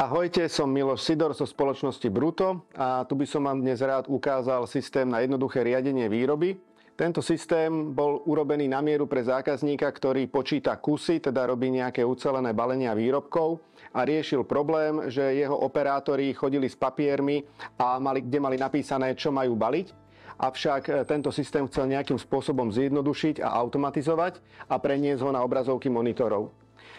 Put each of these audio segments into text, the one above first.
Ahojte, som Miloš Sidor zo spoločnosti Bruto a tu by som vám dnes rád ukázal systém na jednoduché riadenie výroby. Tento systém bol urobený na mieru pre zákazníka, ktorý počíta kusy, teda robí nejaké ucelené balenia výrobkov a riešil problém, že jeho operátori chodili s papiermi a kde mali napísané, čo majú baliť. Avšak tento systém chcel nejakým spôsobom zjednodušiť a automatizovať a preniesť ho na obrazovky monitorov.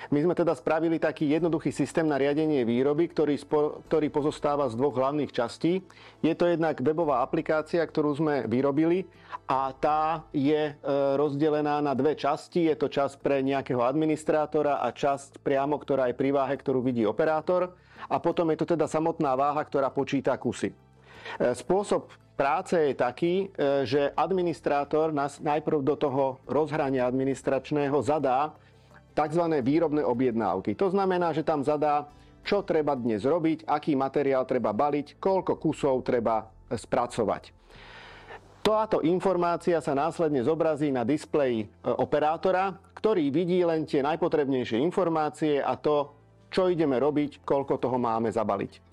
My sme teda spravili taký jednoduchý systém na riadenie výroby, ktorý pozostáva z dvoch hlavných častí. Je to jednak webová aplikácia, ktorú sme vyrobili a tá je rozdelená na dve časti. Je to časť pre nejakého administrátora a časť priamo, ktorá je pri váhe, ktorú vidí operátor. A potom je to teda samotná váha, ktorá počíta kusy. Spôsob práce je taký, že administrátor nás najprv do toho rozhrania administračného zadá tzv. Výrobné objednávky. To znamená, že tam zadá, čo treba dnes robiť, aký materiál treba baliť, koľko kusov treba spracovať. Táto informácia sa následne zobrazí na displeji operátora, ktorý vidí len tie najpotrebnejšie informácie a to, čo ideme robiť, koľko toho máme zabaliť.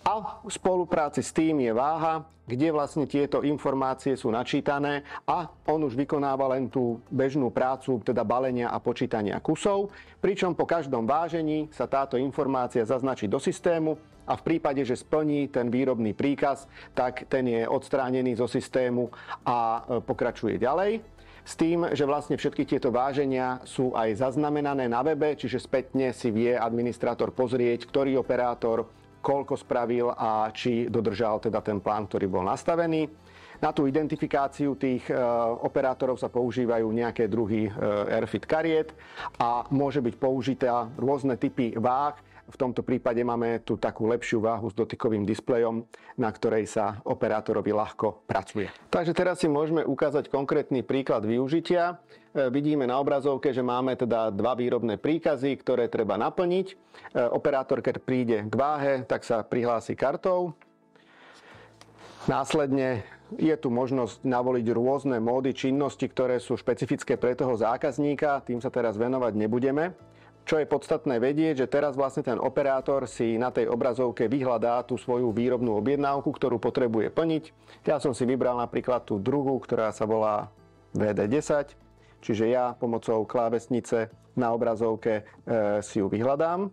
A v spolupráci s tým je váha, kde vlastne tieto informácie sú načítané a on už vykonáva len tú bežnú prácu, teda balenia a počítania kusov, pričom po každom vážení sa táto informácia zaznačí do systému a v prípade, že splní ten výrobný príkaz, tak ten je odstránený zo systému a pokračuje ďalej. S tým, že vlastne všetky tieto váženia sú aj zaznamenané na webe, čiže spätne si vie administrátor pozrieť, ktorý operátor koľko spravil a či dodržal teda ten plán, ktorý bol nastavený. Na tú identifikáciu tých operátorov sa používajú nejaké druhy Airfit kariet a môže byť použitá rôzne typy váh. V tomto prípade máme tu takú lepšiu váhu s dotykovým displejom, na ktorej sa operátorovi ľahko pracuje. Takže teraz si môžeme ukázať konkrétny príklad využitia. Vidíme na obrazovke, že máme teda dva výrobné príkazy, ktoré treba naplniť. Operátor, keď príde k váhe, tak sa prihlási kartou. Následne je tu možnosť navoliť rôzne módy činnosti, ktoré sú špecifické pre toho zákazníka. Tým sa teraz venovať nebudeme. Čo je podstatné vedieť, že teraz vlastne ten operátor si na tej obrazovke vyhľadá tú svoju výrobnú objednávku, ktorú potrebuje plniť. Ja som si vybral napríklad tú druhú, ktorá sa volá VD10, čiže ja pomocou klávesnice na obrazovke si ju vyhľadám.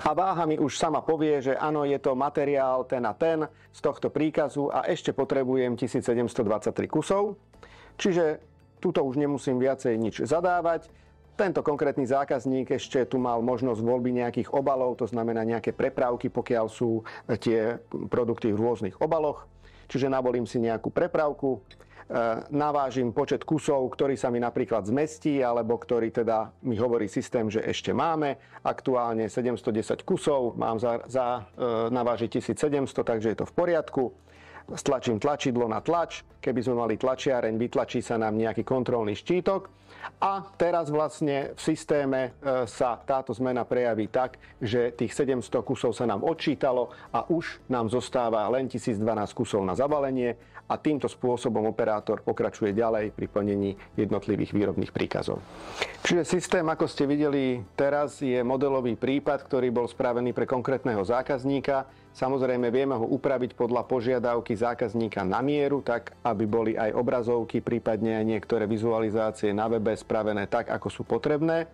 A váha mi už sama povie, že áno, je to materiál ten a ten z tohto príkazu a ešte potrebujem 1723 kusov. Čiže tuto už nemusím viacej nič zadávať. Tento konkrétny zákazník ešte tu mal možnosť voľby nejakých obalov, to znamená nejaké prepravky, pokiaľ sú tie produkty v rôznych obaloch. Čiže navolím si nejakú prepravku, navážim počet kusov, ktorý sa mi napríklad zmestí, alebo ktorý teda mi hovorí systém, že ešte máme. Aktuálne 710 kusov, mám navážiť 1700, takže je to v poriadku. Stlačím tlačidlo na tlač, keby sme mali tlačiareň, vytlačí sa nám nejaký kontrolný štítok a teraz vlastne v systéme sa táto zmena prejaví tak, že tých 700 kusov sa nám odčítalo a už nám zostáva len 1012 kusov na zabalenie a týmto spôsobom operátor pokračuje ďalej pri plnení jednotlivých výrobných príkazov. Čiže systém, ako ste videli teraz, je modelový prípad, ktorý bol spravený pre konkrétneho zákazníka. Samozrejme, vieme ho upraviť podľa požiadavky zákazníka na mieru, tak aby boli aj obrazovky, prípadne aj niektoré vizualizácie na webe spravené tak, ako sú potrebné.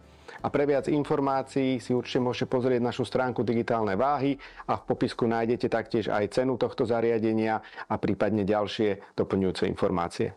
A pre viac informácií si určite môžete pozrieť našu stránku Digitálne váhy a v popisku nájdete taktiež aj cenu tohto zariadenia a prípadne ďalšie doplňujúce informácie.